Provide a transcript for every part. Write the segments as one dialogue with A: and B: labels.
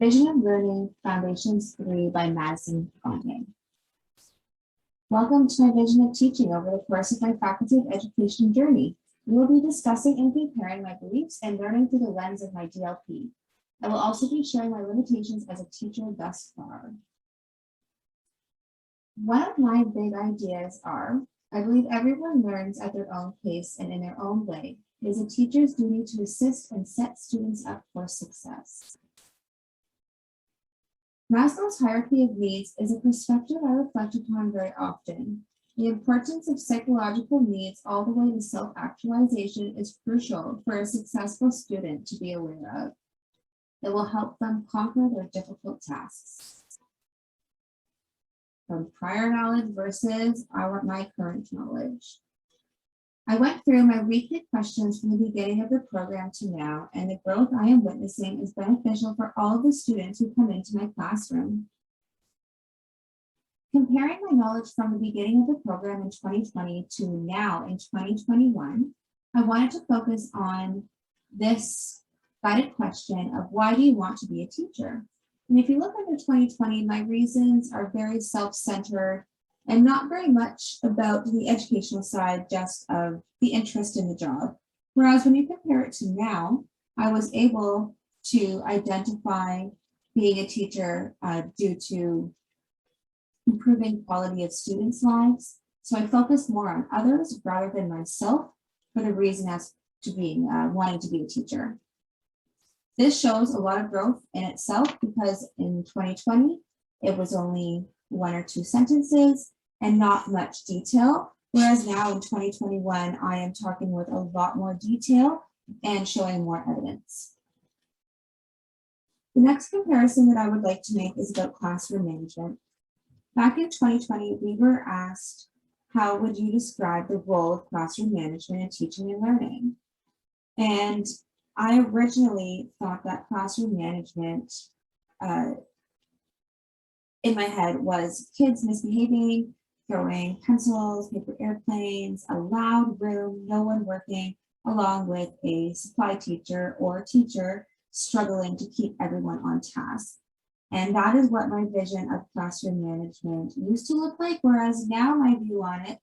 A: Vision of Learning, Foundations 3 by Madison Gagne. Welcome to my vision of teaching over the course of my Faculty of Education journey. We will be discussing and comparing my beliefs and learning through the lens of my DLP. I will also be sharing my limitations as a teacher thus far. One of my big ideas are, I believe everyone learns at their own pace and in their own way. It is a teacher's duty to assist and set students up for success. Maslow's hierarchy of needs is a perspective I reflect upon very often. The importance of psychological needs all the way to self-actualization is crucial for a successful student to be aware of. It will help them conquer their difficult tasks. From prior knowledge versus my current knowledge. I went through my weekly questions from the beginning of the program to now, and the growth I am witnessing is beneficial for all of the students who come into my classroom. Comparing my knowledge from the beginning of the program in 2020 to now in 2021, I wanted to focus on this guided question of why do you want to be a teacher? And if you look under 2020, my reasons are very self-centered and not very much about the educational side, just of the interest in the job. Whereas when you compare it to now, I was able to identify being a teacher due to improving quality of students' lives. So I focus more on others rather than myself for the reason as to being wanting to be a teacher. This shows a lot of growth in itself because in 2020, it was only 1 or 2 sentences and not much detail. Whereas now in 2021, I am talking with a lot more detail and showing more evidence. The next comparison that I would like to make is about classroom management. Back in 2020, we were asked, how would you describe the role of classroom management in teaching and learning? And I originally thought that classroom management in my head was kids misbehaving, throwing pencils, paper airplanes, a loud room, no one working, along with a supply teacher or teacher struggling to keep everyone on task. And that is what my vision of classroom management used to look like, whereas now my view on it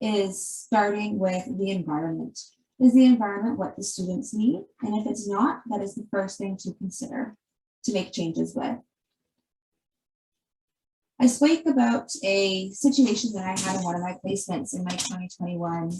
A: is starting with the environment. Is the environment what the students need? And if it's not, that is the first thing to consider to make changes with. I spoke about a situation that I had in one of my placements in my 2021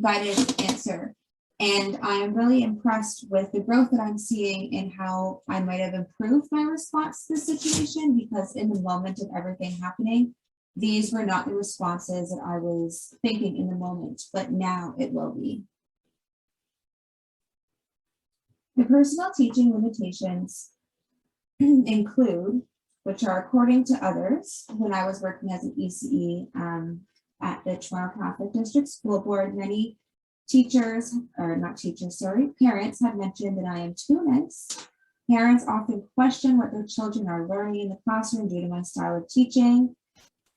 A: guided answer. And I am really impressed with the growth that I'm seeing in how I might have improved my response to the situation, because in the moment of everything happening, these were not the responses that I was thinking in the moment, but now it will be. The personal teaching limitations include, which are according to others, when I was working as an ECE at the Toronto Catholic District School Board, many teachers, or not teachers, sorry, parents have mentioned that I am too nice. Parents often question what their children are learning in the classroom due to my style of teaching,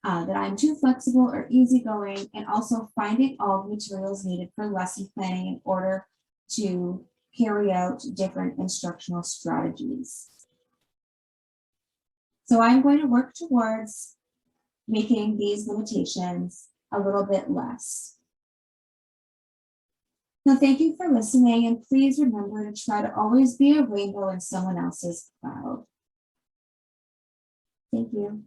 A: that I'm too flexible or easygoing, and also finding all the materials needed for lesson planning in order to carry out different instructional strategies. So I'm going to work towards making these limitations a little bit less. Now, thank you for listening, and please remember to try to always be a rainbow in someone else's cloud. Thank you.